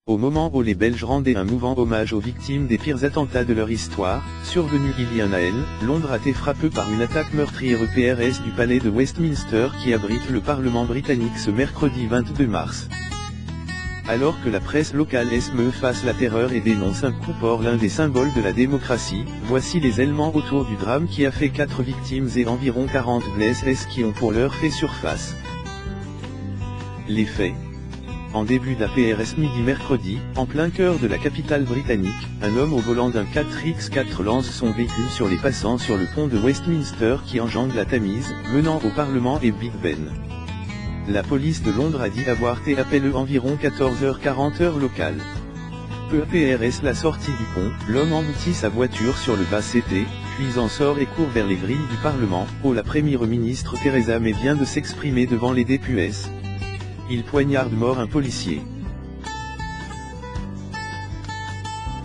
Au moment où les Belges rendaient un mouvant hommage aux victimes des pires attentats de leur histoire, survenus il y a un an, Londres a été frappé par une attaque meurtrière EPRS du palais de Westminster qui abrite le Parlement britannique ce mercredi 22 mars. Alors que la presse locale SME face la terreur et dénonce un coup porte l'un des symboles de la démocratie, voici les éléments autour du drame qui a fait 4 victimes et environ 40 blessés qui ont pour l'heure fait surface. Les faits. En début d'APRS midi mercredi, en plein cœur de la capitale britannique, un homme au volant d'un 4x4 lance son véhicule sur les passants sur le pont de Westminster qui enjambe la Tamise, menant au Parlement et Big Ben. La police de Londres a dit avoir été appelé environ 14h40 heure locale. Peu APRS la sortie du pont, l'homme emboutit sa voiture sur le bas CT, puis en sort et court vers les grilles du Parlement, où la première ministre Theresa May vient de s'exprimer devant les députés. Il poignarde mort un policier.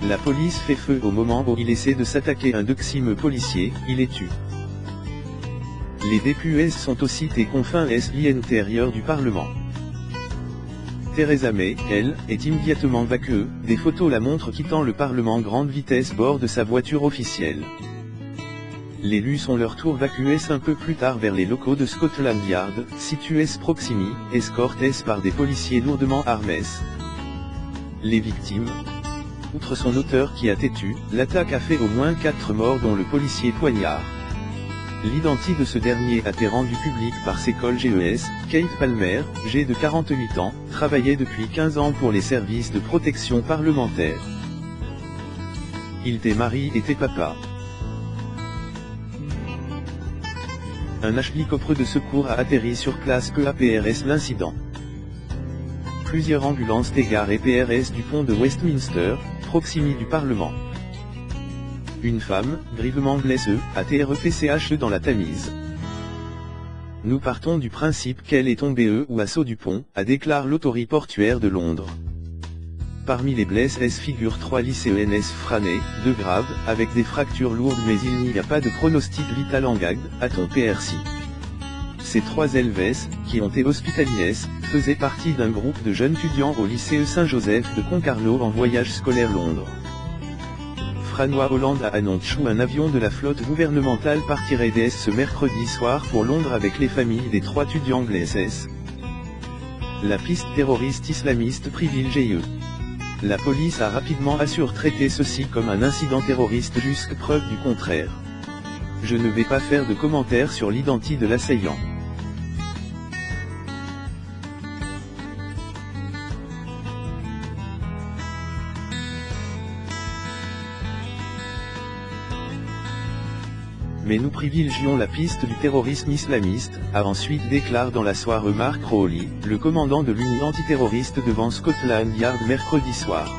La police fait feu au moment où il essaie de s'attaquer à un deuxième policier, il est tué. Les députés sont aussi des confins l'intérieur du Parlement. Theresa May, elle, est immédiatement vainqueur, des photos la montrent quittant le Parlement grande vitesse bord de sa voiture officielle. Les élus sont leur tour évacués un peu plus tard vers les locaux de Scotland Yard, situés proximi, escortés par des policiers lourdement armés. Les victimes. Outre son auteur qui a été tué, l'attaque a fait au moins 4 morts dont le policier poignard. L'identité de ce dernier a été rendue publique par ses collègues GES, Kate Palmer, âgée de 48 ans, travaillait depuis 15 ans pour les services de protection parlementaire. Il était mari et était papa. Un hélicoptère de secours a atterri sur place peu APRS l'incident. Plusieurs ambulances dégarées PRS du pont de Westminster, proximité du Parlement. Une femme, grièvement blessée, a été repêchée dans la Tamise. Nous partons du principe qu'elle est tombée ou à saut du pont, a déclaré l'autorité portuaire de Londres. Parmi les blessés figurent 3 lycéennes frânées, 2 graves, avec des fractures lourdes mais il n'y a pas de pronostic vital en gag, a-t-on PRC. Ces 3 élèves, qui ont été hospitalisés, faisaient partie d'un groupe de jeunes étudiants au lycée Saint-Joseph de Concarneau en voyage scolaire Londres. François Hollande a annoncé qu'un avion de la flotte gouvernementale partirait dès ce mercredi soir pour Londres avec les familles des 3 étudiants blessés. La piste terroriste islamiste privilégiée. La police a rapidement assuré traiter ceci comme un incident terroriste jusqu'à preuve du contraire. Je ne vais pas faire de commentaires sur l'identité de l'assaillant. Mais nous privilégions la piste du terrorisme islamiste, a ensuite déclaré dans la soirée Mark Rowley, le commandant de l'unité antiterroriste devant Scotland Yard mercredi soir.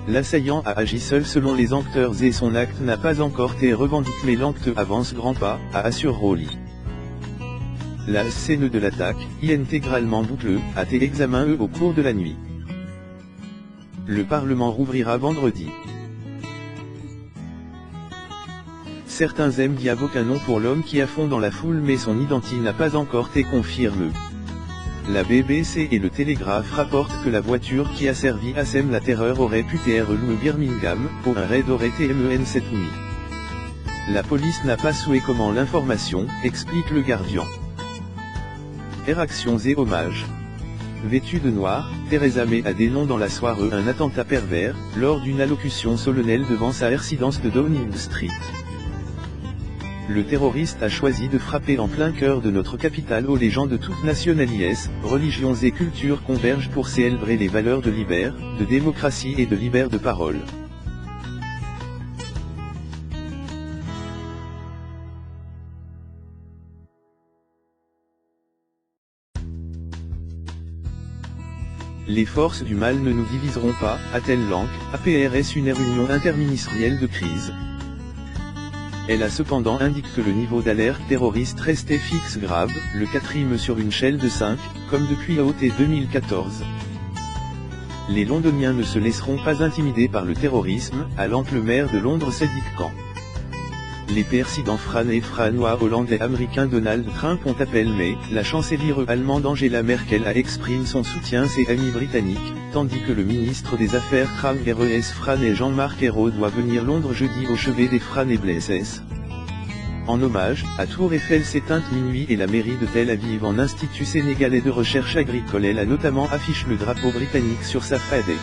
L'assaillant a agi seul selon les enquêteurs et son acte n'a pas encore été revendiqué mais l'enquête avance grand pas, a assuré Rowley. La scène de l'attaque, intégralement bouclée, a été examinée au cours de la nuit. Le Parlement rouvrira vendredi. Certains aiment y invoquer un nom pour l'homme qui a fond dans la foule mais son identité n'a pas encore été confirmée. La BBC et le Télégraphe rapportent que la voiture qui a servi à sème la terreur aurait pu être louée Birmingham, où un raid aurait été MEN cette nuit. La police n'a pas souhaité comment l'information, explique le Guardian. Réactions et hommages. Vêtue de noir, Theresa May a dénoncé dans la soirée un attentat pervers, lors d'une allocution solennelle devant sa résidence de Downing Street. Le terroriste a choisi de frapper en plein cœur de notre capitale où les gens de toutes nationalités, religions et cultures convergent pour célébrer les valeurs de liberté, de démocratie et de liberté de parole. Les forces du mal ne nous diviseront pas, a-t-elle lancé, APRS une réunion interministérielle de crise. Elle a cependant indiqué que le niveau d'alerte terroriste restait fixe grave, le 4e sur une échelle de 5, comme depuis août 2014. Les Londoniens ne se laisseront pas intimider par le terrorisme, a lancé le maire de Londres Sadiq Khan. Les présidents franco-hollandais américain américain Donald Trump ont appelé mais, la chancelière allemande Angela Merkel a exprimé son soutien à ses amis britanniques, tandis que le ministre des Affaires Res Fran et Jean-Marc Ayrault doit venir Londres jeudi au chevet des Fran et Blesses. En hommage, à Tour Eiffel s'éteint minuit et la mairie de Tel Aviv en institut sénégalais de recherche agricole elle a notamment affiché le drapeau britannique sur sa façade.